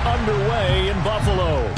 underway in Buffalo.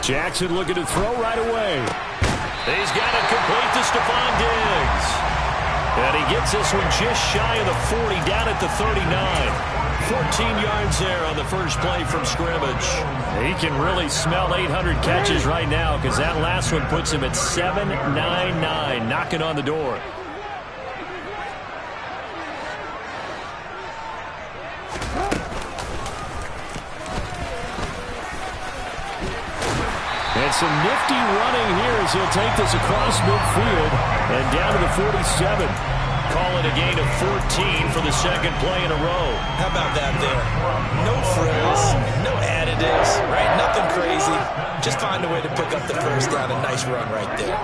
Jackson looking to throw right away. He's got it complete to Stephon Diggs. And he gets this one just shy of the 40, down at the 39. 14 yards there on the first play from scrimmage. He can really smell 800 catches right now because that last one puts him at 799, knocking on the door. And some nifty running here as he'll take this across midfield and down to the 47. Call it a gain of 14 for the second play in a row. How about that there? No frills, no additives, right? Nothing crazy. Just find a way to pick up the first down. A nice run right there.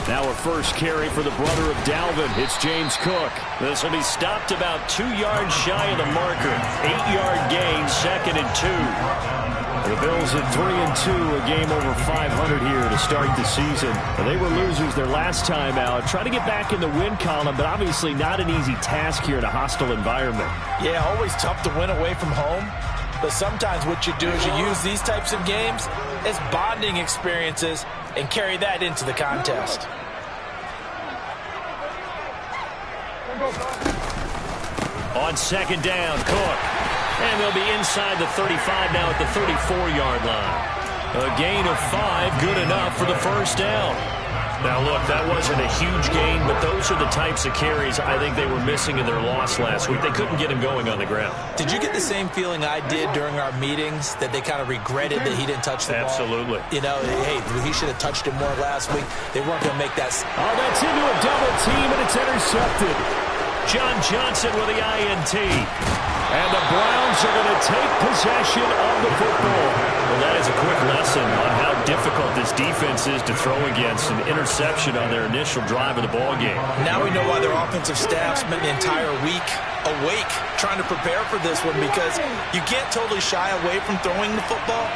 Now a first carry for the brother of Dalvin. It's James Cook. This will be stopped about 2 yards shy of the marker. 8-yard gain, 2nd and 2. The Bills at 3-2, a game over 500 here to start the season. They were losers their last time out. Try to get back in the win column, but obviously not an easy task here in a hostile environment. Yeah, always tough to win away from home. But sometimes what you do is you use these types of games as bonding experiences and carry that into the contest. On second down, Cook. And they'll be inside the 35 now at the 34-yard line. A gain of 5, good enough for the first down. Now, look, that wasn't a huge gain, but those are the types of carries I think they were missing in their loss last week. They couldn't get him going on the ground. Did you get the same feeling I did during our meetings, that they kind of regretted that he didn't touch the ball? Absolutely. You know, hey, he should have touched it more last week. They weren't going to make that. Oh, that's into a double team, and it's intercepted. John Johnson with the INT. And the Browns are going to take possession of the football. Well, that is a quick lesson on how difficult this defense is to throw against. An interception on their initial drive of the ballgame. Now we know why their offensive staff spent the entire week awake trying to prepare for this one, because you can't totally shy away from throwing the football,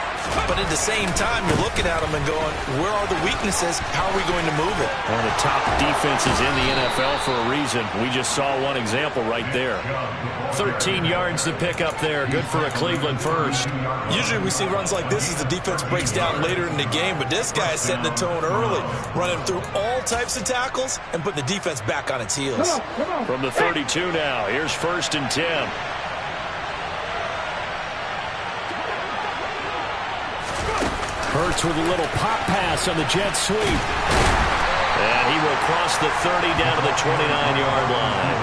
but at the same time you're looking at them and going, where are the weaknesses? How are we going to move it? One of the top defenses in the NFL for a reason. We just saw one example right there. 13 yards to pick up there. Good for a Cleveland first. Usually we see runs like this as the defense breaks down later in the game, but this guy is setting the tone early, running through all types of tackles and putting the defense back on its heels. From the 32 now, here's 1st and 10. Hurts with a little pop pass on the jet sweep. And he will cross the 30 down to the 29-yard line.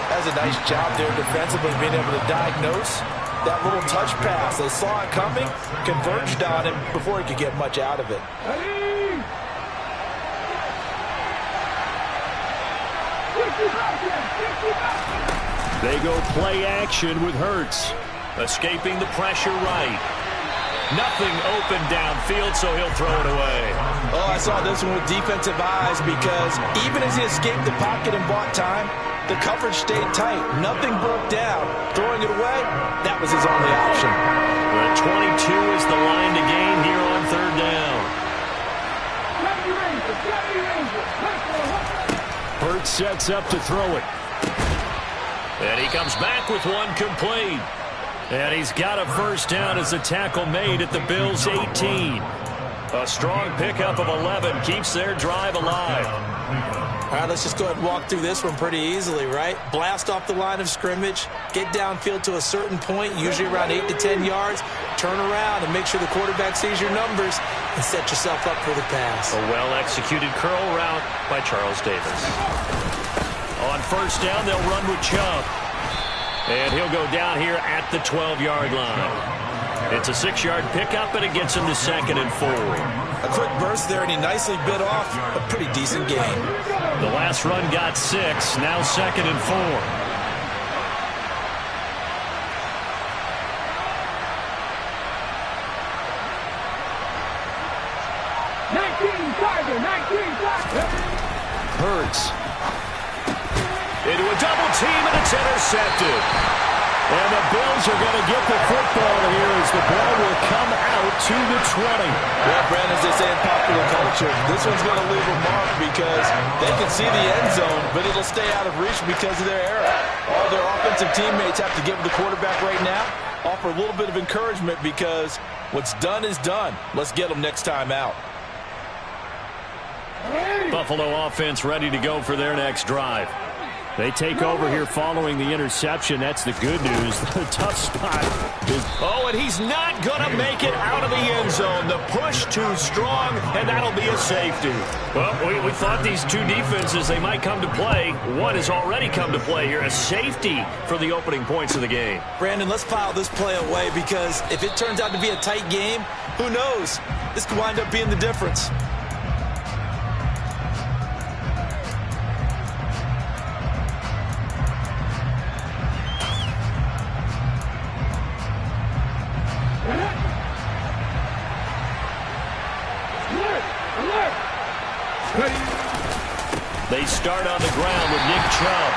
That's a nice job there defensively, being able to diagnose that little touch pass. They saw it coming, converged on him before he could get much out of it. They go play action with Hurts. Escaping the pressure right. Nothing open downfield, so he'll throw it away. Oh, I saw this one with defensive eyes because even as he escaped the pocket and bought time, the coverage stayed tight. Nothing broke down. Throwing it away, that was his only option. The 22 is the line to gain here on third down. Burt sets up to throw it. And he comes back with one complete. And he's got a first down as a tackle made at the Bills' 18. A strong pickup of 11 keeps their drive alive. All right, let's just go ahead and walk through this one pretty easily, right? Blast off the line of scrimmage, get downfield to a certain point, usually around 8 to 10 yards, turn around and make sure the quarterback sees your numbers and set yourself up for the pass. A well-executed curl route by Charles Davis. On first down, they'll run with Chubb. And he'll go down here at the 12-yard line. It's a 6-yard pickup, and it gets him to 2nd and 4. A quick burst there, and he nicely bit off a pretty decent gain. The last run got 6, now 2nd and 4. Hurts. Into a double team, and it's intercepted. And the Bills are going to get the football here as the ball will come out to the 20. Well, Brandon, as they say in popular culture, this one's going to leave a mark because they can see the end zone, but it'll stay out of reach because of their error. All their offensive teammates have to give the quarterback right now, offer a little bit of encouragement because what's done is done. Let's get them next time out. Buffalo offense ready to go for their next drive. They take over here following the interception. That's the good news. The tough spot is... Oh, and he's not going to make it out of the end zone. The push too strong, and that'll be a safety. Well, we thought these two defenses, they might come to play. One has already come to play here. A safety for the opening points of the game. Brandon, let's file this play away because if it turns out to be a tight game, who knows? This could wind up being the difference. They start on the ground with Nick Chubb.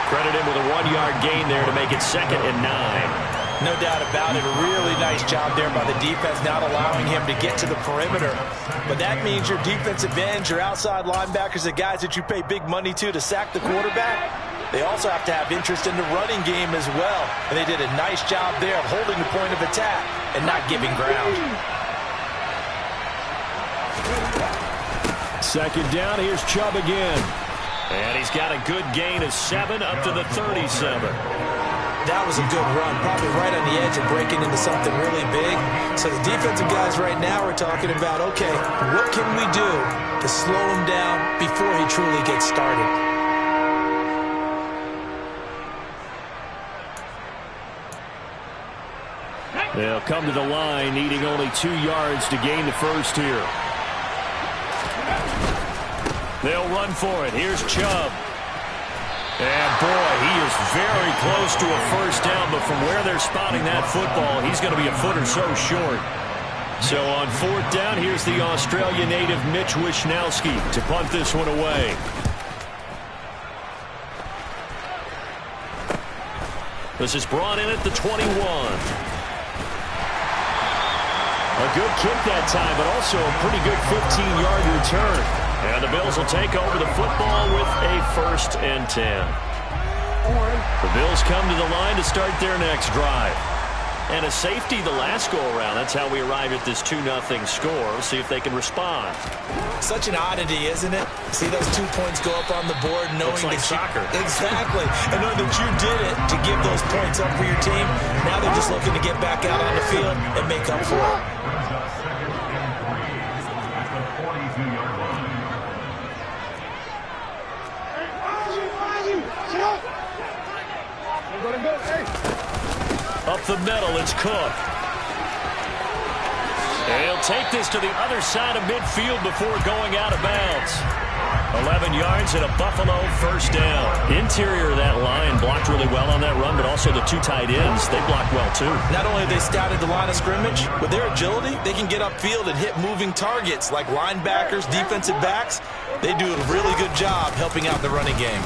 Credit him with a 1-yard gain there to make it 2nd and 9. No doubt about it. A really nice job there by the defense, not allowing him to get to the perimeter. But that means your defensive ends, your outside linebackers, the guys that you pay big money to sack the quarterback, they also have to have interest in the running game as well. And they did a nice job there of holding the point of attack and not giving ground. 2nd down, here's Chubb again. And he's got a good gain of 7 up to the 37. That was a good run, probably right on the edge of breaking into something really big. So the defensive guys right now are talking about, okay, what can we do to slow him down before he truly gets started? They'll come to the line, needing only 2 yards to gain the first here. They'll run for it. Here's Chubb. And, boy, he is very close to a first down, but from where they're spotting that football, he's going to be a foot or so short. So on 4th down, here's the Australia native Mitch Wishnowsky to punt this one away. This is brought in at the 21. A good kick that time, but also a pretty good 15-yard return. And the Bills will take over the football with a 1st and 10. The Bills come to the line to start their next drive. And a safety the last go-around. That's how we arrive at this 2-0 score. We'll see if they can respond. Such an oddity, isn't it? See those 2 points go up on the board knowing Looks like that soccer. Exactly. And knowing that you did it to give those points up for your team. Now they're just looking to get back out on the field and make up for it. Up the middle, it's Cook. And he'll take this to the other side of midfield before going out of bounds. 11 yards and a Buffalo first down. Interior of that line blocked really well on that run, but also the two tight ends, they blocked well too. Not only have they scouted the line of scrimmage, with their agility, they can get upfield and hit moving targets like linebackers, defensive backs. They do a really good job helping out the running game.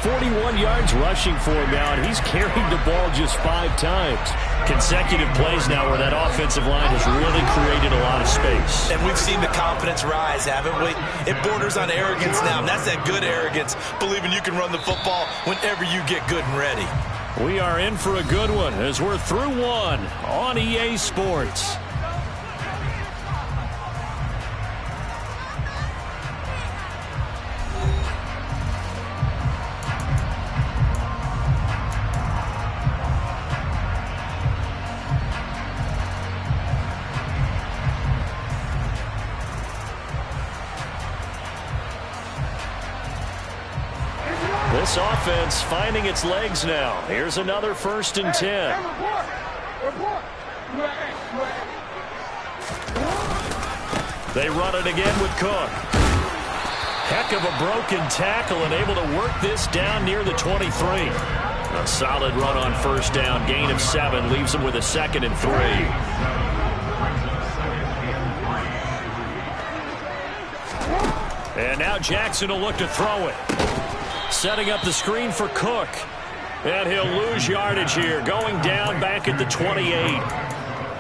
41 yards rushing for him now, and he's carried the ball just 5 times. Consecutive plays now where that offensive line has really created a lot of space. And we've seen the confidence rise, haven't we? It borders on arrogance now, and that's that good arrogance, believing you can run the football whenever you get good and ready. We are in for a good one as we're through one on EA Sports. This offense finding its legs now. Here's another 1st and 10. They run it again with Cook. Heck of a broken tackle and able to work this down near the 23. A solid run on 1st down. Gain of 7 leaves them with a 2nd and 3. And now Jackson will look to throw it. Setting up the screen for Cook. And he'll lose yardage here. Going down back at the 28.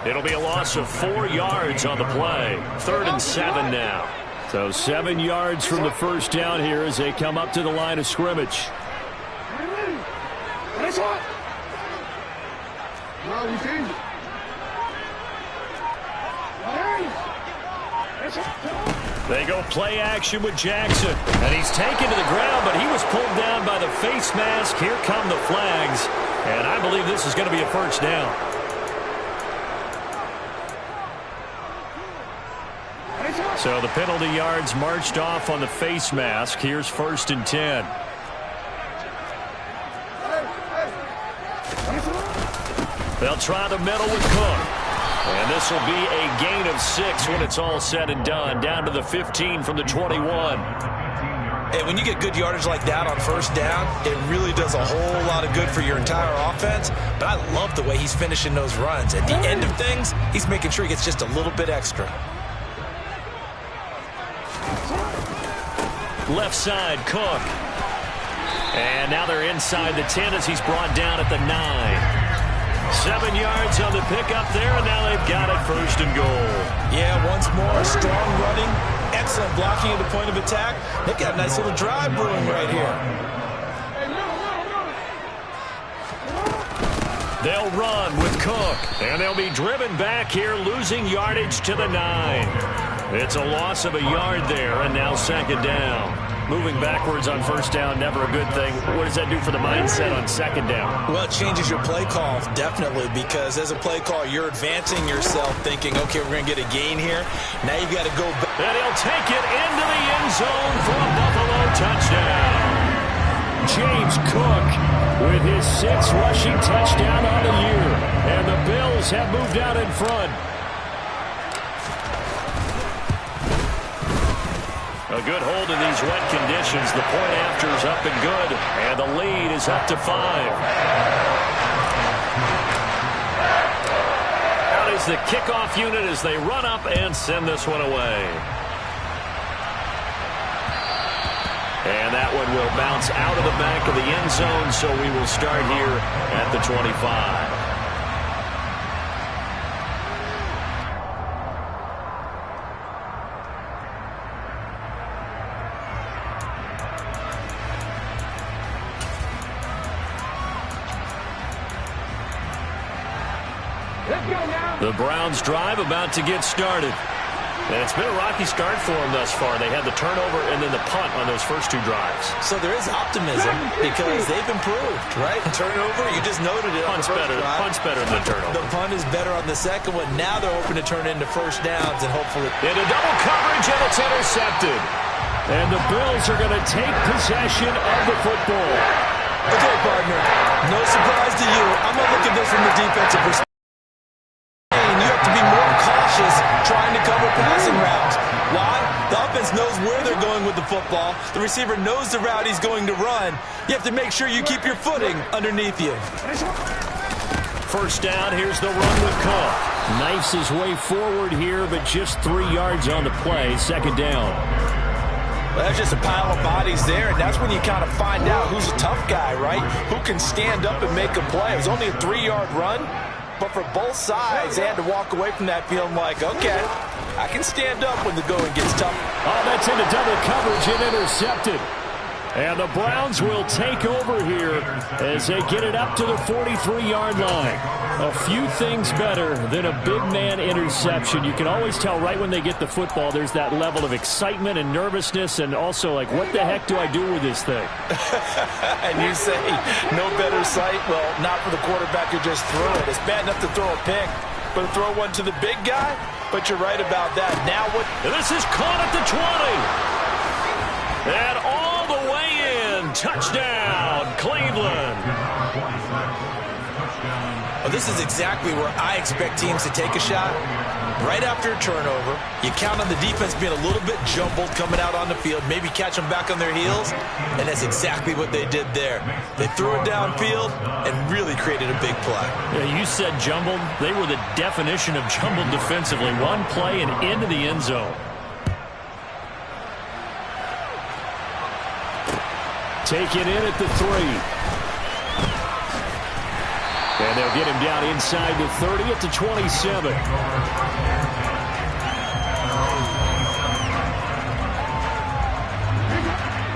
It'll be a loss of 4 yards on the play. 3rd and 7 now. So 7 yards from the 1st down here as they come up to the line of scrimmage. They go play action with Jackson. And he's taken to the ground, but he was pulled down by the face mask. Here come the flags. And I believe this is going to be a 1st down. So the penalty yards marched off on the face mask. Here's 1st and 10. They'll try the middle with Cook. And this will be a gain of 6 when it's all said and done. Down to the 15 from the 21. Hey, when you get good yardage like that on 1st down, it really does a whole lot of good for your entire offense. But I love the way he's finishing those runs. At the end of things, he's making sure he gets just a little bit extra. Left side, Cook. And now they're inside the 10 as he's brought down at the 9. 7 yards on the pickup there, and now they've got it 1st and goal. Yeah, once more, strong running, excellent blocking at the point of attack. They've got a nice little drive brewing right here. They'll run with Cook, and they'll be driven back here, losing yardage to the 9. It's a loss of a yard there, and now 2nd down. Moving backwards on 1st down, never a good thing. What does that do for the mindset on 2nd down? Well, it changes your play call, definitely, because as a play call, you're advancing yourself thinking, okay, we're going to get a gain here. Now you've got to go back. And he'll take it into the end zone for a Buffalo touchdown. James Cook with his 6th rushing touchdown on the year. And the Bills have moved out in front. A good hold in these wet conditions. The point after is up and good. And the lead is up to 5. Out is the kickoff unit as they run up and send this one away. And that one will bounce out of the back of the end zone, so we will start here at the 25. The Browns drive about to get started. And it's been a rocky start for them thus far. They had the turnover and then the punt on those first 2 drives. So there is optimism because they've improved, right? Turnover, you just noted it. Punt's better than the turnover. The punt is better on the second one. Now they're hoping to turn into 1st downs and hopefully. Into double coverage, and it's intercepted. And the Bills are going to take possession of the football. Okay, partner, no surprise to you. I'm going to look at this from the defensive perspective. football. The receiver knows the route he's going to run. You have to make sure you keep your footing underneath you. First down, here's the run with Cook. Knifes his way forward here, but just 3 yards on the play. Second down. Well, that's just a pile of bodies there, and that's when you kind of find out who's a tough guy, right? Who can stand up and make a play. It was only a 3-yard run, but for both sides, they had to walk away from that feeling like, okay, I can stand up when the going gets tough. Oh, that's into double coverage and intercepted. And the Browns will take over here as they get it up to the 43-yard line. A few things better than a big man interception. You can always tell right when they get the football, there's that level of excitement and nervousness, and also like, what the heck do I do with this thing? And you say, no better sight? Well, not for the quarterback who just threw it. It's bad enough to throw a pick, but to throw one to the big guy? But you're right about that. Now what? And this is caught at the 20. And all the way in. Touchdown, Cleveland. Well, this is exactly where I expect teams to take a shot. Right after a turnover, you count on the defense being a little bit jumbled coming out on the field, maybe catch them back on their heels, and that's exactly what they did there. They threw it downfield and really created a big play. Yeah, you said jumbled. They were the definition of jumbled defensively. One play and into the end zone. Take it in at the 3. And they'll get him down inside the 30 at the 27.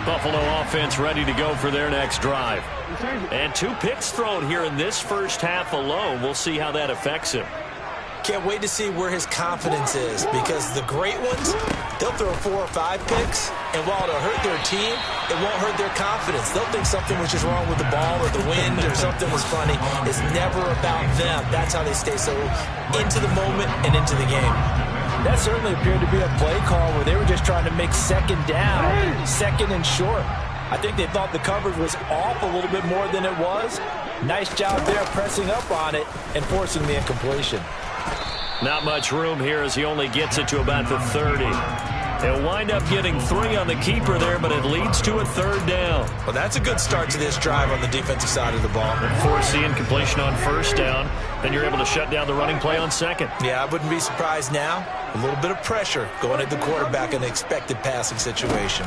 Buffalo offense ready to go for their next drive. And 2 picks thrown here in this first half alone. We'll see how that affects him. Can't wait to see where his confidence is, because the great ones, they'll throw 4 or 5 picks, and while it'll hurt their team, it won't hurt their confidence. They'll think something was just wrong with the ball or the wind or something was funny. It's never about them. That's how they stay so into the moment and into the game. That certainly appeared to be a play call where they were just trying to make second down, second and short. I think they thought the coverage was off a little bit more than it was. Nice job there pressing up on it and forcing the incompletion. Not much room here as he only gets it to about the 30. They'll wind up getting 3 on the keeper there, but it leads to a 3rd down. Well, that's a good start to this drive on the defensive side of the ball. Force the incompletion on 1st down, then you're able to shut down the running play on 2nd. Yeah, I wouldn't be surprised now. A little bit of pressure going at the quarterback in an expected passing situation.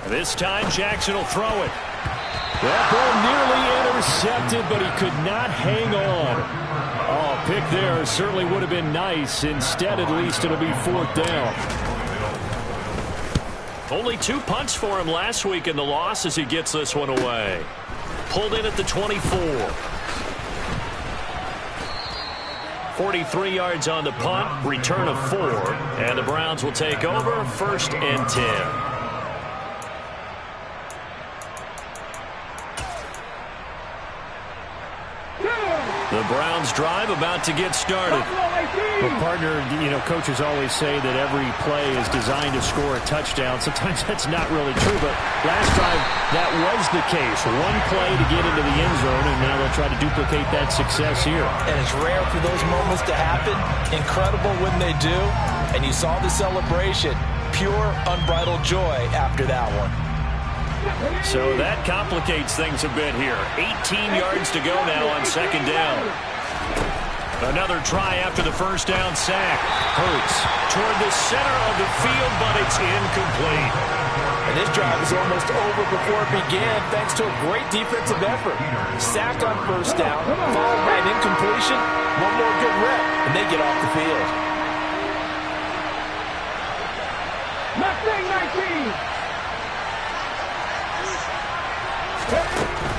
This time, Jackson will throw it. That ball nearly intercepted, but he could not hang on. Oh, pick there certainly would have been nice. Instead, at least, it'll be 4th down. Only 2 punts for him last week in the loss as he gets this one away. Pulled in at the 24. 43 yards on the punt, return of 4, and the Browns will take over 1st and 10. The Browns drive about to get started. Well, partner, coaches always say that every play is designed to score a touchdown. Sometimes that's not really true, but last drive, that was the case. One play to get into the end zone, and now they'll try to duplicate that success here. And it's rare for those moments to happen. Incredible when they do. And you saw the celebration. Pure, unbridled joy after that one. So that complicates things a bit here. 18 yards to go now on 2nd down. Another try after the 1st down sack. Hurts toward the center of the field, but it's incomplete. And this drive is almost over before it began thanks to a great defensive effort. Sack on 1st down, followed by an incompletion. One more good rep, and they get off the field.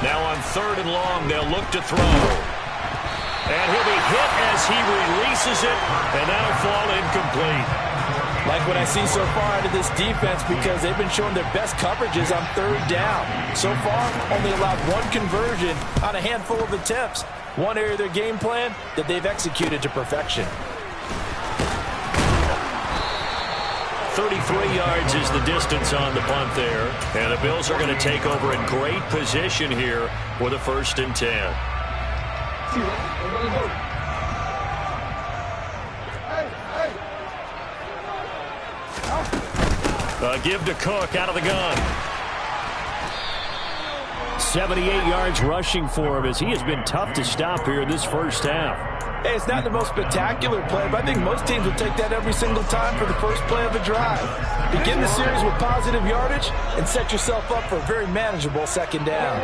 Now on 3rd and long, they'll look to throw. And he'll be hit as he releases it, and that'll fall incomplete. Like what I see so far out of this defense, because they've been showing their best coverages on 3rd down. So far, only allowed 1 conversion on a handful of attempts. One area of their game plan that they've executed to perfection. 33 yards is the distance on the punt there. And the Bills are going to take over in great position here with a 1st and 10. Give to Cook out of the gun. 78 yards rushing for him as he has been tough to stop here in this first half. Hey, it's not the most spectacular play, but I think most teams will take that every single time for the first play of a drive. Begin the series with positive yardage and set yourself up for a very manageable second down.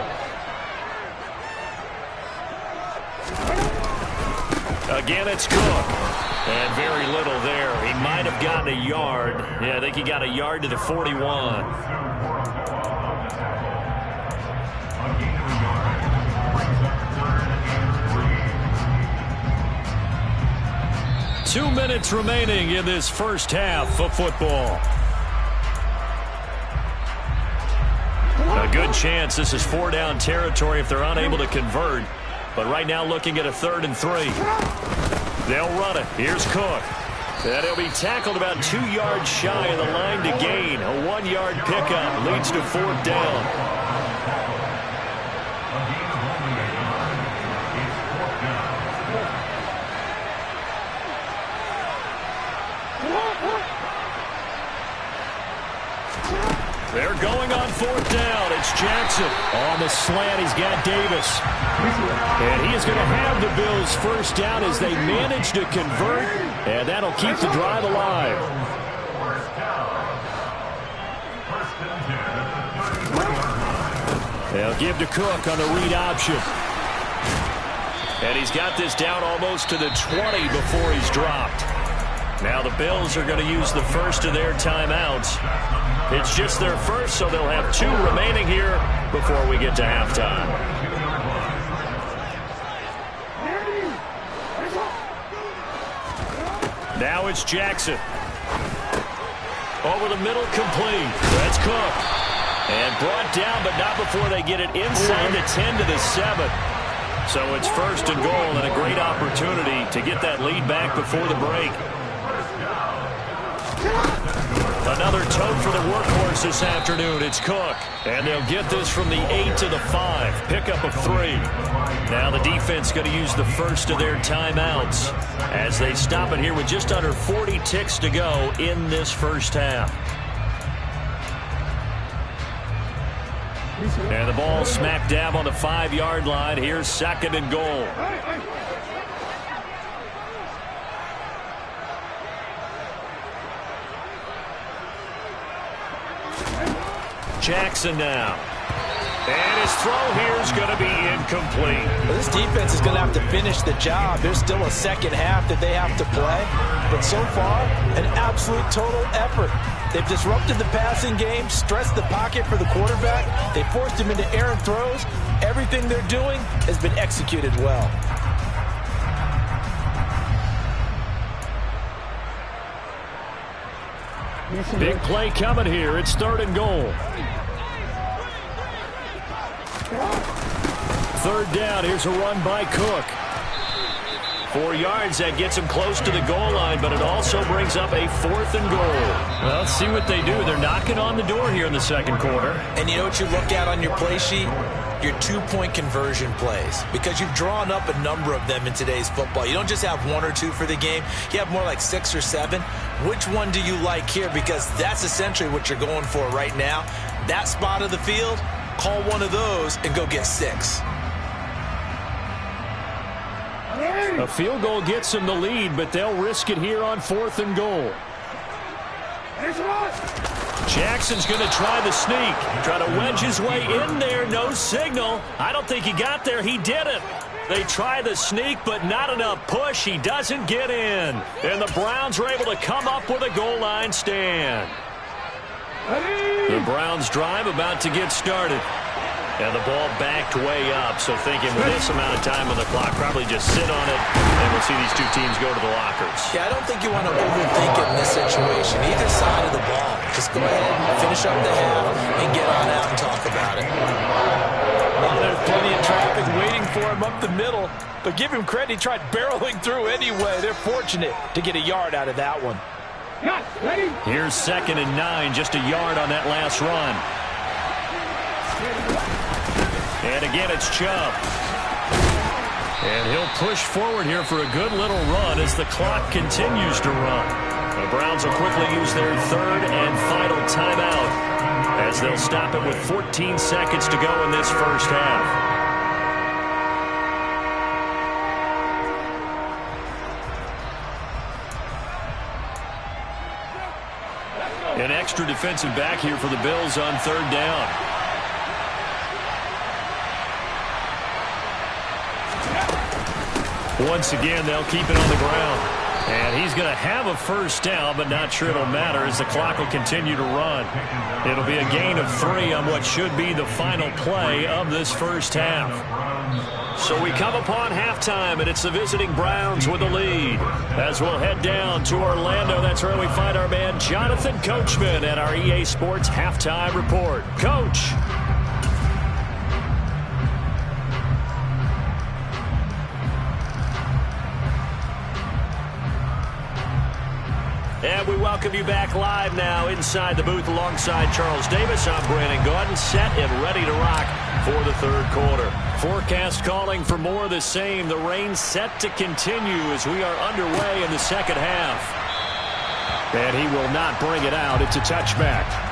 Again, it's Cook. And very little there. He might have gotten a yard. Yeah, I think he got a yard to the 41. Two minutes remaining in this first half of football. A good chance this is 4-down territory if they're unable to convert. But right now looking at a 3rd and 3. They'll run it. Here's Cook. And he'll be tackled about 2 yards shy of the line to gain. A 1-yard pickup leads to 4th down. They're going on 4th down. It's Jackson. On the slant, he's got Davis. And he is going to have the Bills first down as they manage to convert. And that'll keep the drive alive. They'll give to Cook on the read option. And he's got this down almost to the 20 before he's dropped. Now the Bills are going to use the first of their timeouts. It's just their first, so they'll have 2 remaining here before we get to halftime. Now it's Jackson. Over the middle, complete. That's Cook. And brought down, but not before they get it inside the 10 to the 7. So it's 1st and goal and a great opportunity to get that lead back before the break. Another tote for the workhorse this afternoon. It's Cook. And they'll get this from the 8 to the 5. Pickup of 3. Now the defense going to use the first of their timeouts as they stop it here with just under 40 ticks to go in this first half. And the ball smack dab on the 5-yard line. Here's 2nd and goal. Jackson now. And his throw here is going to be incomplete. Well, this defense is going to have to finish the job. There's still a second half that they have to play. But so far, an absolute total effort. They've disrupted the passing game, stressed the pocket for the quarterback. They forced him into errant throws. Everything they're doing has been executed well. Big play coming here. It's 3rd and goal. 3rd down. Here's a run by Cook. 4 yards. That gets him close to the goal line, but it also brings up a 4th and goal. Well, let's see what they do. They're knocking on the door here in the second quarter. And you know what you look at on your play sheet? Your 2-point conversion plays, because you've drawn up a number of them in today's football. You don't just have 1 or 2 for the game. You have more like 6 or 7. Which one do you like here? Because that's essentially what you're going for right now. That spot of the field, call one of those and go get 6. A field goal gets them the lead, but they'll risk it here on 4th and goal. Jackson's going to try the sneak. Try to wedge his way in there. No signal. I don't think he got there. He didn't. They try the sneak, but not enough push. He doesn't get in. And the Browns are able to come up with a goal line stand. The Browns drive about to get started. And the ball backed way up, so thinking with this amount of time on the clock, probably just sit on it, and we'll see these 2 teams go to the lockers. Yeah, I don't think you want to overthink it in this situation. Either side of the ball. Just go ahead, finish up the half, and get on out and talk about it. Well, there's plenty of traffic waiting for him up the middle, but give him credit, he tried barreling through anyway. They're fortunate to get a yard out of that one. Here's 2nd and 9, just a yard on that last run. And again, it's Chubb. And he'll push forward here for a good little run as the clock continues to run. The Browns will quickly use their third and final timeout as they'll stop it with 14 seconds to go in this first half. An extra defensive back here for the Bills on third down. Once again, they'll keep it on the ground. And he's going to have a first down, but not sure it'll matter as the clock will continue to run. It'll be a gain of 3 on what should be the final play of this first half. So we come upon halftime, and it's the visiting Browns with the lead. As we'll head down to Orlando, that's where we find our man Jonathan Coachman at our EA Sports Halftime Report. Coach. And we welcome you back live now inside the booth alongside Charles Davis. I'm Brandon Gaudin, set and ready to rock for the third quarter. Forecast calling for more of the same. The rain set to continue as we are underway in the second half. And he will not bring it out. It's a touchback.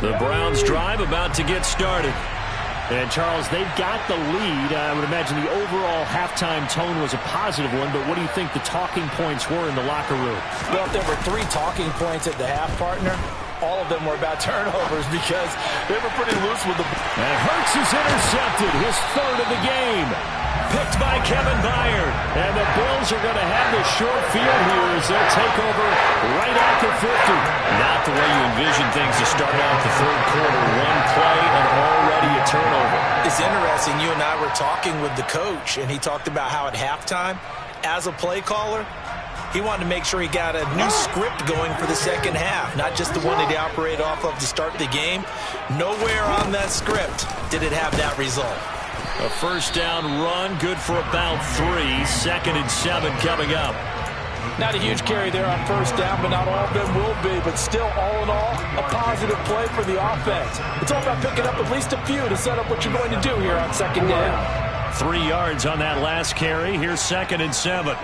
The Browns drive about to get started. And, Charles, they've got the lead. I would imagine the overall halftime tone was a positive one, but what do you think the talking points were in the locker room? Well, if there were 3 talking points at the half, partner, all of them were about turnovers because they were pretty loose with the... And Hurts is intercepted, his third of the game. Picked by Kevin Byard. And the Bills are going to have the short field here as they'll take over right at the 50. Not the way you envision things to start out the third quarter. One play and already a turnover. It's interesting. You and I were talking with the coach, and he talked about how at halftime, as a play caller, he wanted to make sure he got a new script going for the second half, not just the one that he operated off of to start the game. Nowhere on that script did it have that result. A first down run, good for about 3. 2nd and 7 coming up. Not a huge carry there on first down, but not all of them will be. But still, all in all, a positive play for the offense. It's all about picking up at least a few to set up what you're going to do here on second down. 3 yards on that last carry. Here's 2nd and 7.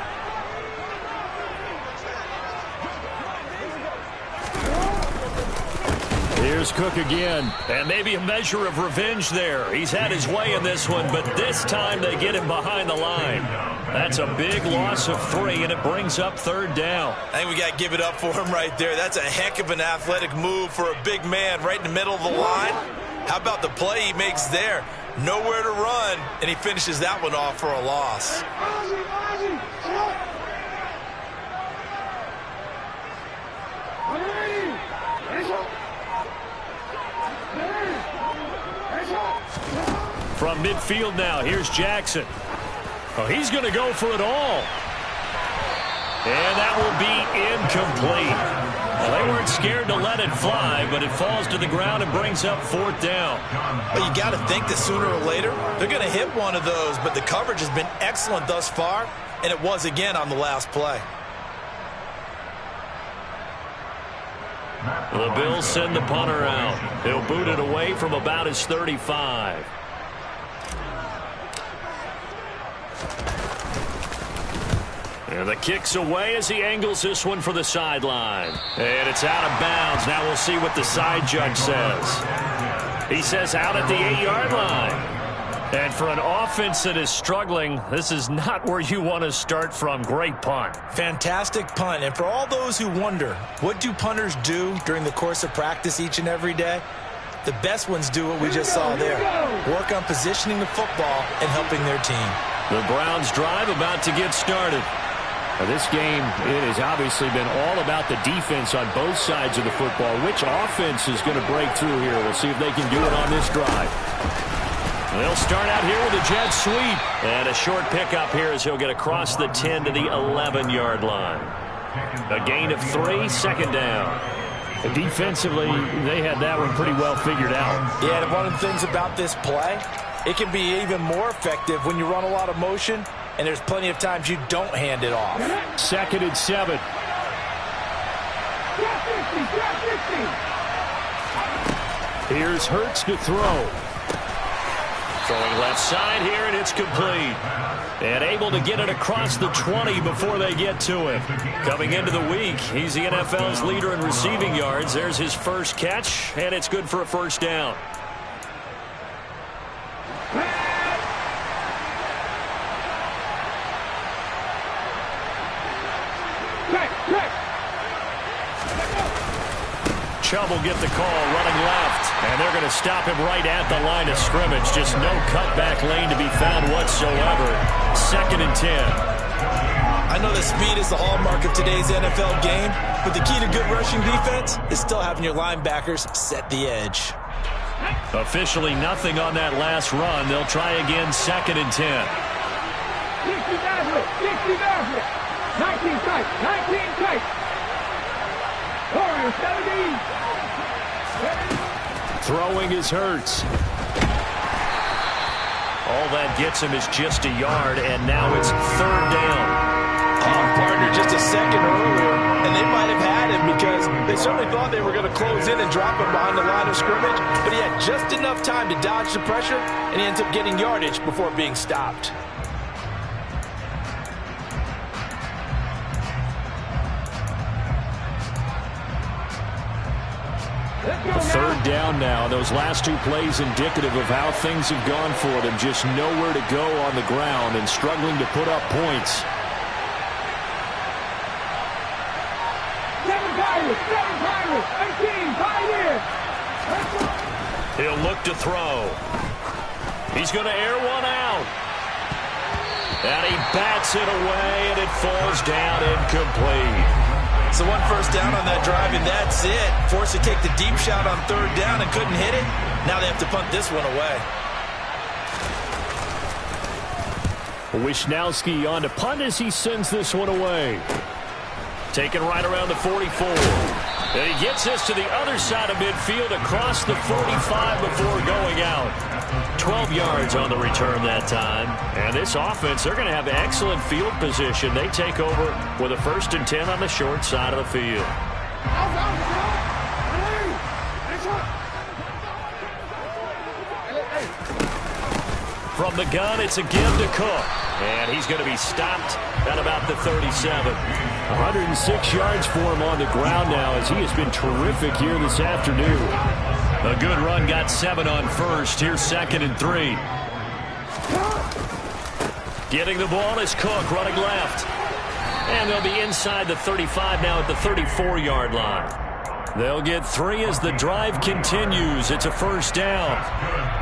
Here's Cook again. And maybe a measure of revenge there. He's had his way in this one, but this time they get him behind the line. That's a big loss of 3, and it brings up third down. I think we got to give it up for him right there. That's a heck of an athletic move for a big man right in the middle of the line. How about the play he makes there? Nowhere to run, and he finishes that one off for a loss. From midfield now, here's Jackson. Oh, he's going to go for it all. And that will be incomplete. Well, they weren't scared to let it fly, but it falls to the ground and brings up 4th down. But you got to think that sooner or later, they're going to hit one of those, but the coverage has been excellent thus far, and it was again on the last play. The Bills send the punter out. He'll boot it away from about his 35. And the kick's away as he angles this one for the sideline. And it's out of bounds. Now we'll see what the side judge says. He says out at the 8-yard line. And for an offense that is struggling, this is not where you want to start from. Great punt. Fantastic punt. And for all those who wonder, what do punters do during the course of practice each and every day? The best ones do what we just saw there. Work on positioning the football and helping their team. The Browns drive about to get started. Now, this game, it has obviously been all about the defense on both sides of the football. Which offense is going to break through here? We'll see if they can do it on this drive. They'll start out here with a jet sweep. And a short pickup here as he'll get across the 10 to the 11-yard line. A gain of 3, 2nd down. Defensively, they had that one pretty well figured out. Yeah, and one of the things about this play, it can be even more effective when you run a lot of motion and there's plenty of times you don't hand it off. 2nd and 7. Here's Hurts to throw. Throwing left side here, and it's complete. And able to get it across the 20 before they get to it. Coming into the week, he's the NFL's leader in receiving yards. There's his first catch, and it's good for a first down. Chubb will get the call running left, and they're going to stop him right at the line of scrimmage. Just no cutback lane to be found whatsoever. 2nd and 10. I know that speed is the hallmark of today's NFL game, but the key to good rushing defense is still having your linebackers set the edge. Officially nothing on that last run. They'll try again, 2nd and 10. 19 tight. 17. Throwing is Hurts. All that gets him is just a yard, and now it's 3rd down. Partner just a second earlier, and they might have had him because they certainly thought they were going to close in and drop him behind the line of scrimmage, but he had just enough time to dodge the pressure, and he ends up getting yardage before being stopped. Third down now. Those last 2 plays indicative of how things have gone for them. Just nowhere to go on the ground and struggling to put up points. 7 Pirates, 18, Pioneer. He'll look to throw. He's going to air one out. And he bats it away, and it falls down incomplete. So 1 first down on that drive, and that's it. Forced to take the deep shot on 3rd down and couldn't hit it. Now they have to punt this one away. Wishnowski on to punt as he sends this one away. Taken right around the 44. And he gets this to the other side of midfield across the 45 before going out. 12 yards on the return that time. And this offense, they're going to have excellent field position. They take over with a 1st and 10 on the short side of the field. From the gun, it's a give to Cook. And he's going to be stopped at about the 37. 106 yards for him on the ground now as he has been terrific here this afternoon. A good run, got 7 on first. Here's 2nd and 3. Getting the ball is Cook running left. And they'll be inside the 35 now at the 34-yard line. They'll get 3 as the drive continues. It's a first down.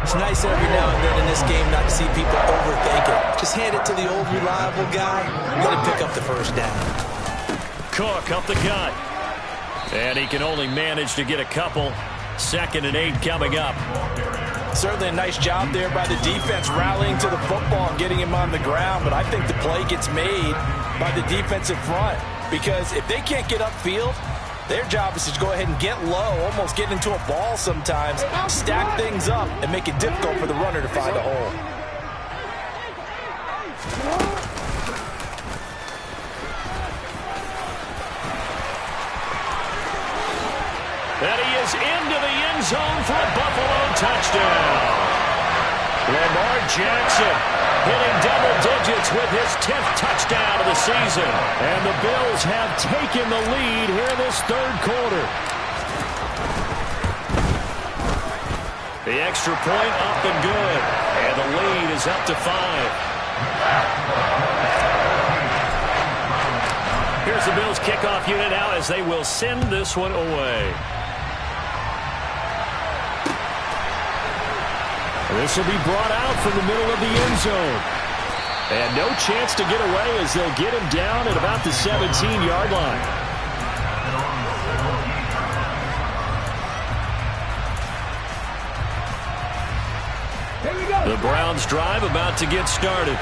It's nice every now and then in this game not to see people overthink it. Just hand it to the old reliable guy. Let him pick up the first down. Cook up the gut. And he can only manage to get a couple. 2nd and 8 coming up. Certainly a nice job there by the defense rallying to the football and getting him on the ground, but I think the play gets made by the defensive front because if they can't get upfield, their job is to go ahead and get low, almost get into a ball sometimes, stack things up, and make it difficult for the runner to find a hole. And he is into the end zone for a Buffalo touchdown. Lamar Jackson hitting double digits with his 10th touchdown of the season. And the Bills have taken the lead here in this 3rd quarter. The extra point up and good. And the lead is up to 5. Here's the Bills kickoff unit now as they will send this one away. This will be brought out from the middle of the end zone. And no chance to get away as they'll get him down at about the 17-yard line. The Browns drive about to get started.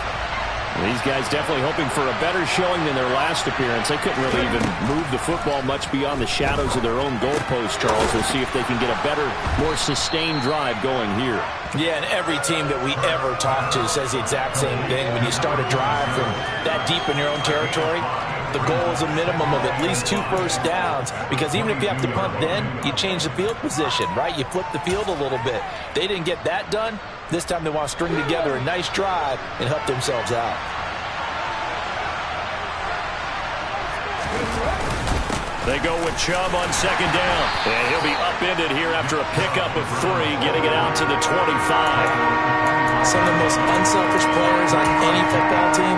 These guys definitely hoping for a better showing than their last appearance. They couldn't really even move the football much beyond the shadows of their own goalpost, Charles. We'll see if they can get a better, more sustained drive going here. Yeah, and every team that we ever talk to says the exact same thing. When you start a drive from that deep in your own territory, the goal is a minimum of at least 2 first downs, because even if you have to punt then, you change the field position, right? You flip the field a little bit. They didn't get that done. This time they want to string together a nice drive and help themselves out. They go with Chubb on second down. And he'll be upended here after a pickup of 3, getting it out to the 25. Some of the most unselfish players on any football team,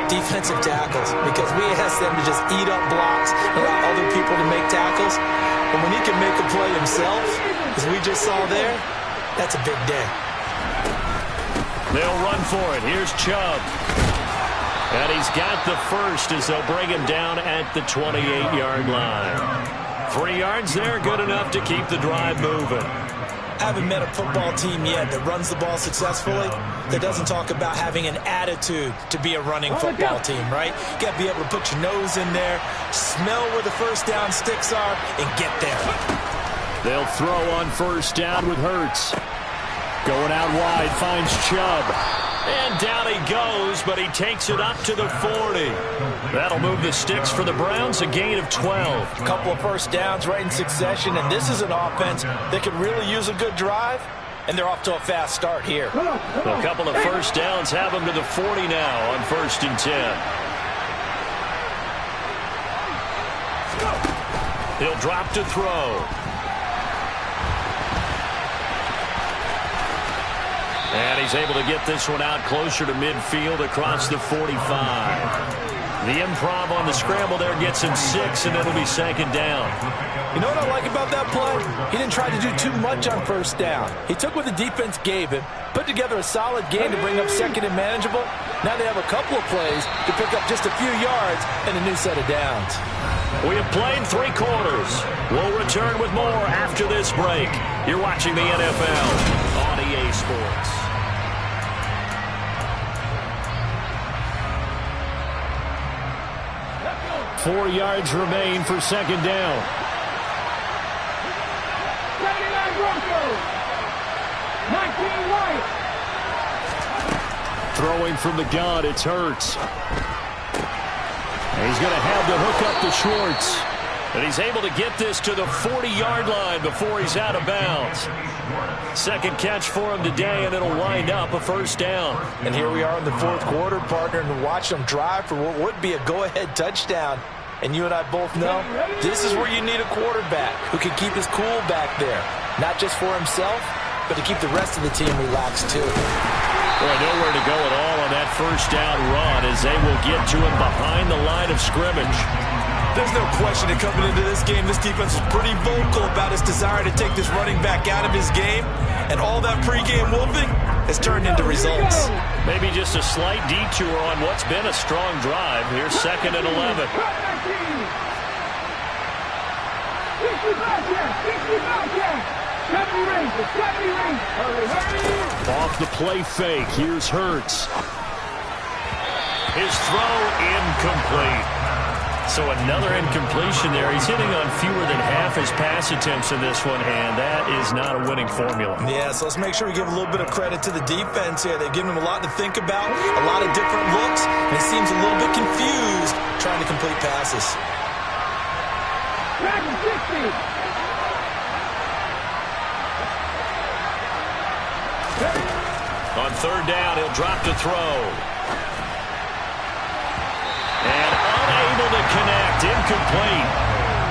defensive tackles, because we ask them to just eat up blocks and allow other people to make tackles. But when he can make a play himself, as we just saw there, that's a big day. They'll run for it. Here's Chubb. And he's got the first as they'll bring him down at the 28-yard line. 3 yards there, good enough to keep the drive moving. Haven't met a football team yet that runs the ball successfully that doesn't talk about having an attitude to be a running football team, right? You got to be able to put your nose in there, smell where the first down sticks are, and get there. They'll throw on first down with Hurts. Going out wide, finds Chubb. And down he goes, but he takes it up to the 40. That'll move the sticks for the Browns, a gain of 12. A couple of first downs right in succession, and this is an offense that could really use a good drive, and they're off to a fast start here. A couple of first downs have them to the 40 now on 1st and 10. He'll drop to throw. And he's able to get this one out closer to midfield across the 45. The improv on the scramble there gets him 6, and it'll be 2nd down. You know what I like about that play? He didn't try to do too much on first down. He took what the defense gave him, put together a solid game to bring up 2nd and manageable. Now they have a couple of plays to pick up just a few yards and a new set of downs. We have played 3 quarters. We'll return with more after this break. You're watching the NFL on EA Sports. Four yards remain for 2nd down. 79 Broncos. 19 White. Throwing from the gun, it's Hurts. And he's going to have to hook up to Schwartz. And he's able to get this to the 40-yard line before he's out of bounds. 2nd catch for him today, and it'll wind up a first down. And here we are in the 4th quarter, partner, and watch them drive for what would be a go-ahead touchdown. And you and I both know this is where you need a quarterback who can keep his cool back there. Not just for himself, but to keep the rest of the team relaxed too. Boy, nowhere to go at all on that first down run as they will get to him behind the line of scrimmage. There's no question that coming into this game, this defense was pretty vocal about its desire to take this running back out of his game. And all that pregame wolfing has turned into results. Maybe just a slight detour on what's been a strong drive. Here's 2nd and 11. 65 yards. 65 yards. 70 range. 70 range. Hurry, hurry. Off the play fake, here's Hurts. His throw incomplete. So another incompletion there. He's hitting on fewer than half his pass attempts in this one, and that is not a winning formula. Yeah, so let's make sure we give a little bit of credit to the defense here. They've given him a lot to think about, a lot of different looks, and he seems a little bit confused trying to complete passes. Back to 60. On 3rd down, he'll drop to throw. And unable to connect, incomplete.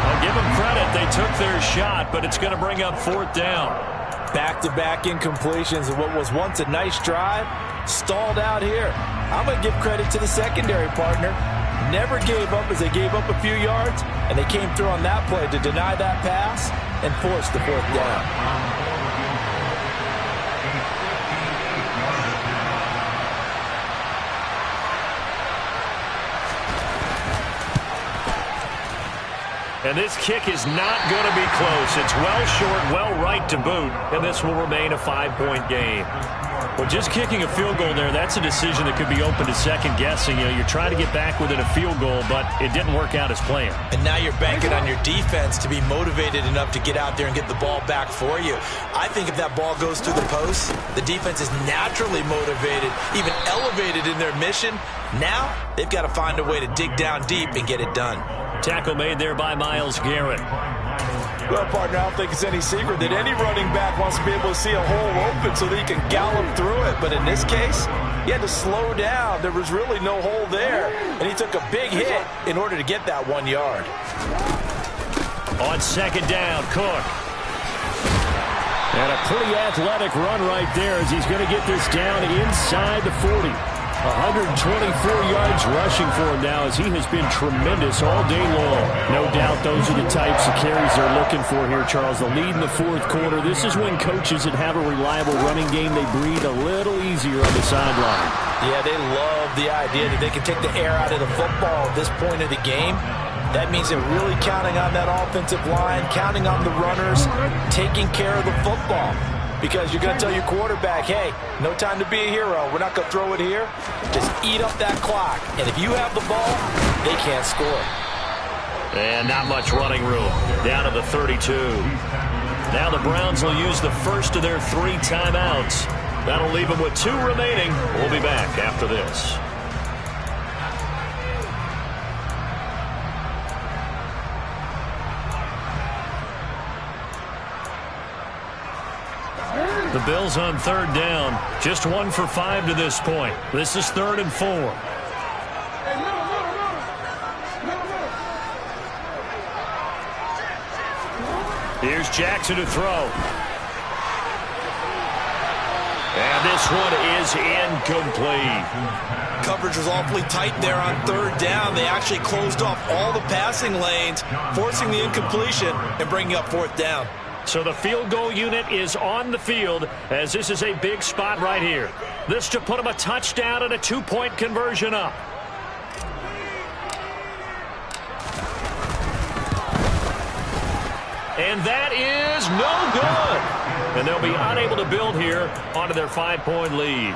I'll give them credit, they took their shot, but it's going to bring up 4th down. Back-to-back incompletions of what was once a nice drive, stalled out here. I'm going to give credit to the secondary partner. Never gave up as they gave up a few yards, and they came through on that play to deny that pass and force the 4th down. And this kick is not going to be close. It's well short, well right to boot, and this will remain a 5-point game. Well, just kicking a field goal there, that's a decision that could be open to second guessing. You know, you're trying to get back within a field goal, but it didn't work out as planned. And now you're banking on your defense to be motivated enough to get out there and get the ball back for you. I think if that ball goes through the post, the defense is naturally motivated, even elevated in their mission. Now they've got to find a way to dig down deep and get it done. Tackle made there by Myles Garrett. Well, partner, I don't think it's any secret that any running back wants to be able to see a hole open so that he can gallop through it. But in this case, he had to slow down. There was really no hole there, and he took a big hit in order to get that 1 yard. On second down, Cook. And a pretty athletic run right there as he's going to get this down inside the 40. 124 yards rushing for him now as he has been tremendous all day long. No doubt those are the types of carries they're looking for here, Charles. The lead in the fourth quarter. This is when coaches that have a reliable running game, they breathe a little easier on the sideline. Yeah, they love the idea that they can take the air out of the football at this point of the game. That means they're really counting on that offensive line, counting on the runners, taking care of the football. Because you're going to tell your quarterback, hey, no time to be a hero. We're not going to throw it here. Just eat up that clock. And if you have the ball, they can't score. And not much running room. Down to the 32. Now the Browns will use the first of their 3 timeouts. That'll leave them with 2 remaining. We'll be back after this. The Bills on third down. Just 1 for 5 to this point. This is 3rd and 4. Here's Jackson to throw. And this one is incomplete. Coverage was awfully tight there on third down. They actually closed off all the passing lanes, forcing the incompletion and bringing up 4th down. So the field goal unit is on the field as this is a big spot right here. This to put them a touchdown and a 2-point conversion up. And that is no good. And they'll be unable to build here onto their 5-point lead.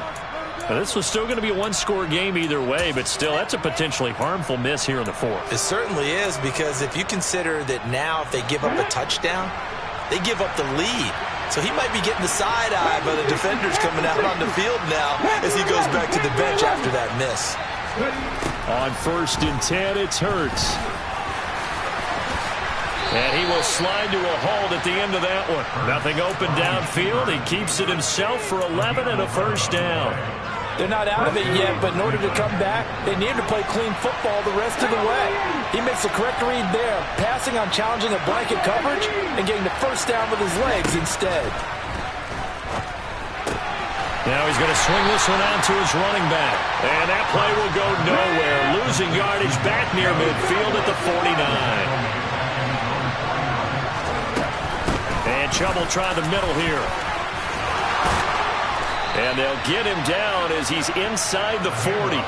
Now, this was still going to be a 1-score game either way, but still, that's a potentially harmful miss here in the 4th. It certainly is, because if you consider that now if they give up a touchdown, they give up the lead. So he might be getting the side eye by the defenders coming out on the field now as he goes back to the bench after that miss. On 1st and 10, it's Hurts. And he will slide to a hold at the end of that one. Nothing open downfield. He keeps it himself for 11 and a 1st down. They're not out of it yet, but in order to come back, they need to play clean football the rest of the way. He makes the correct read there, passing on challenging a blanket coverage and getting the 1st down with his legs instead. Now he's going to swing this one out to his running back. And that play will go nowhere. Losing yardage back near midfield at the 49. And Chubb will try the middle here. And they'll get him down as he's inside the 40.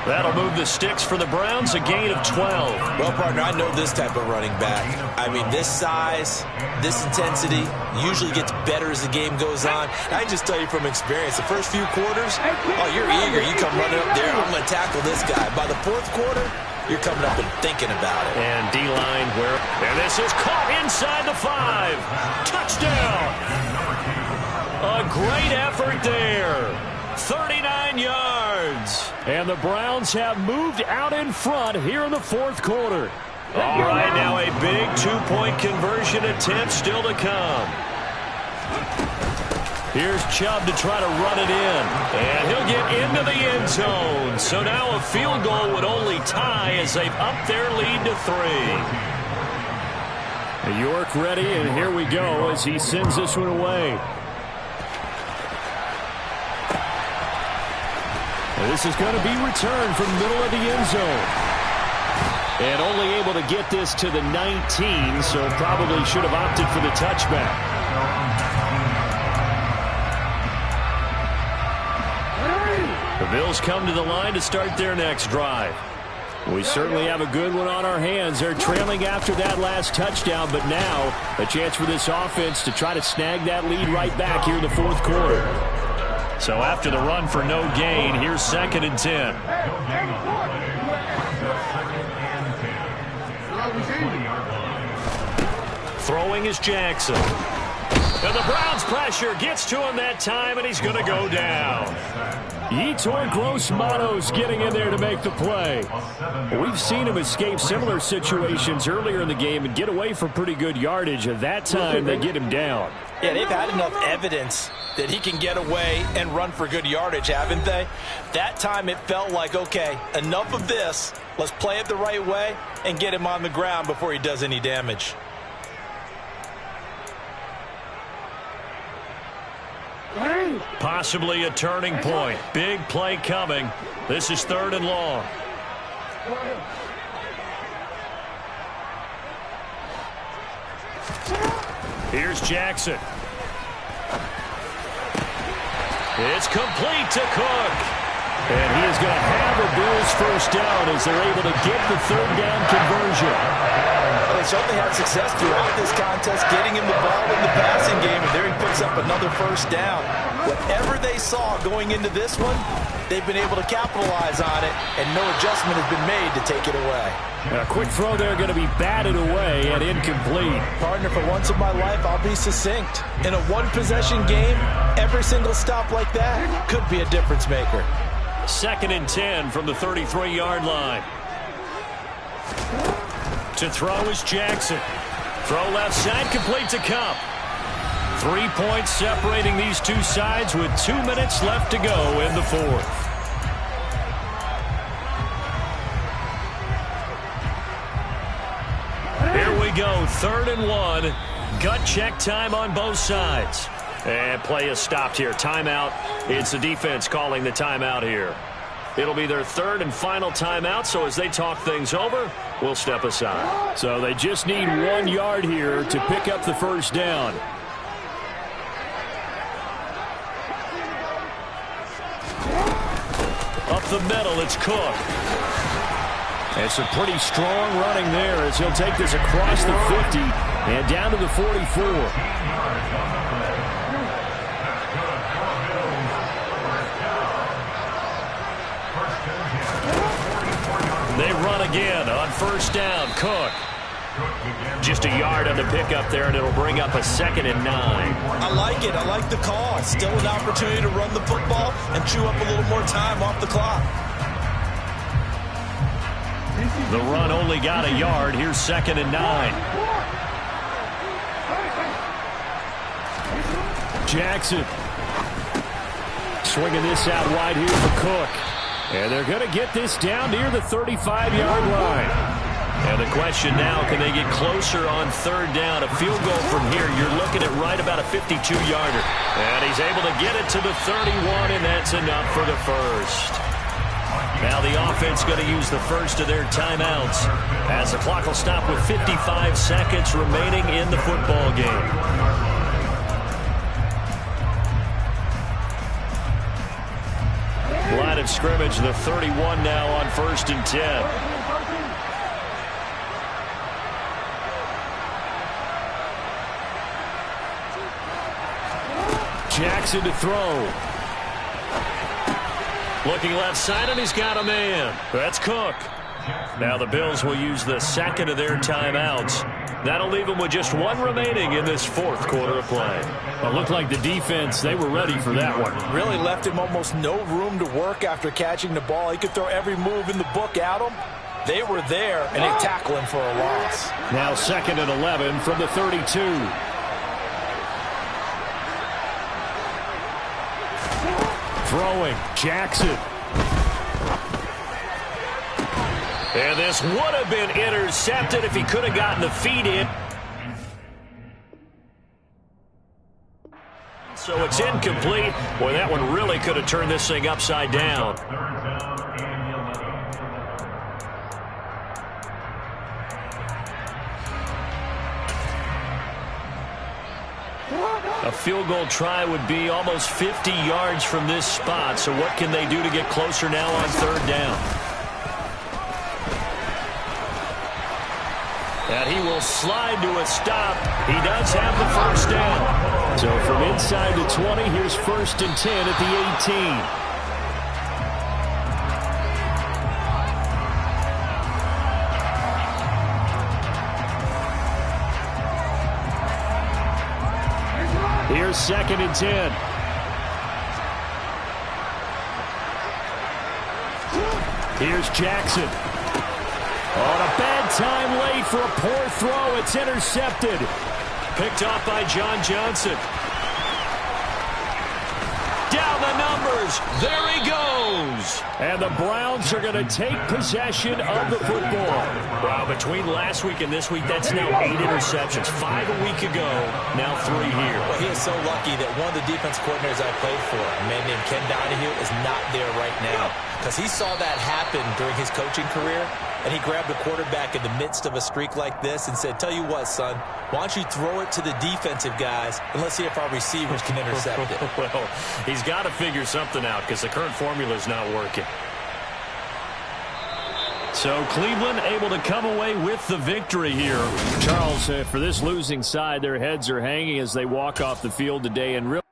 That'll move the sticks for the Browns, a gain of 12. Well, partner, I know this type of running back. I mean, this size, this intensity usually gets better as the game goes on. I can just tell you from experience, the first few quarters, oh, you're eager. You come running up there, I'm going to tackle this guy. By the 4th quarter, you're coming up and thinking about it. And D-line where... And this is caught inside the 5. Touchdown! A great effort there. 39 yards. And the Browns have moved out in front here in the 4th quarter. All right, now a big 2-point conversion attempt still to come. Here's Chubb to try to run it in. And he'll get into the end zone. So now a field goal would only tie as they've upped their lead to 3. York ready, and here we go as he sends this one away. This is going to be returned from the middle of the end zone. And only able to get this to the 19, so probably should have opted for the touchback. The Bills come to the line to start their next drive. We certainly have a good one on our hands. They're trailing after that last touchdown, but now a chance for this offense to try to snag that lead right back here in the 4th quarter. So after the run for no gain, here's 2nd and 10. Throwing is Jackson. And the Browns' pressure gets to him that time, and he's going to go down. Yetur Gross-Matos getting in there to make the play. We've seen him escape similar situations earlier in the game and get away from pretty good yardage. At that time, they get him down. Yeah, they've had enough evidence that he can get away and run for good yardage, haven't they? That time it felt like, okay, enough of this. Let's play it the right way and get him on the ground before he does any damage. Possibly a turning point. Big play coming. This is 3rd and long. Here's Jackson. It's complete to Cook. And he is going to have a Bills first down as they're able to get the 3rd down conversion. Well, they certainly had success throughout this contest, getting him the ball in the passing game, and there he picks up another first down. Whatever they saw going into this one, they've been able to capitalize on it, and no adjustment has been made to take it away. A quick throw there going to be batted away and incomplete. Partner, for once in my life, I'll be succinct. In a one-possession game, every single stop like that could be a difference maker. 2nd and 10 from the 33-yard line. To throw is Jackson. Throw left side, complete to Cup. 3 points separating these two sides with 2 minutes left to go in the 4th. Here we go, 3rd and 1. Gut check time on both sides. And play is stopped here. Timeout. It's the defense calling the timeout here. It'll be their 3rd and final timeout, so as they talk things over, we'll step aside. So they just need 1 yard here to pick up the first down. Up the middle, it's Cook. And some pretty strong running there as he'll take this across the 50 and down to the 44. They run again on first down. Cook. Just a yard on the pickup there, and it'll bring up a 2nd and 9. I like it. I like the call. Still an opportunity to run the football and chew up a little more time off the clock. The run only got a yard. Here's 2nd and 9. Jackson. Swinging this out wide here for Cook. And they're going to get this down near the 35-yard line. And the question now, can they get closer on 3rd down? A field goal from here, you're looking at right about a 52-yarder. And he's able to get it to the 31, and that's enough for the first. Now the offense going to use the first of their timeouts as the clock will stop with 55 seconds remaining in the football game. Line of scrimmage, the 31 now on 1st and 10. Jackson to throw. Looking left side, and he's got a man. That's Cook. Now the Bills will use the 2nd of their timeouts. That'll leave them with just 1 remaining in this 4th quarter of play. It looked like the defense, they were ready for that one. Really left him almost no room to work after catching the ball. He could throw every move in the book at him. They were there, and they tackle him for a loss. Now 2nd and 11 from the 32. Throwing, Jackson. And this would have been intercepted if he could have gotten the feet in. So it's incomplete. Boy, that one really could have turned this thing upside down. A field goal try would be almost 50 yards from this spot. So what can they do to get closer now on 3rd down? And he will slide to a stop. He does have the first down. So from inside the 20, here's 1st and 10 at the 18. Here's 2nd and 10. Here's Jackson. On a bad time late for a poor throw. It's intercepted. Picked off by John Johnson. Down the numbers. There he goes. And the Browns are going to take possession of the football. Wow, between last week and this week, that's now 8 interceptions. 5 a week ago, now 3 here. Well, he is so lucky that one of the defense coordinators I played for, a man named Ken Donahue, is not there right now. Because he saw that happen during his coaching career, and he grabbed a quarterback in the midst of a streak like this and said, tell you what, son, why don't you throw it to the defensive guys, and let's see if our receivers can intercept it. Well, he's got to figure something out because the current formula is not working. So Cleveland able to come away with the victory here. Charles, for this losing side, their heads are hanging as they walk off the field today. And really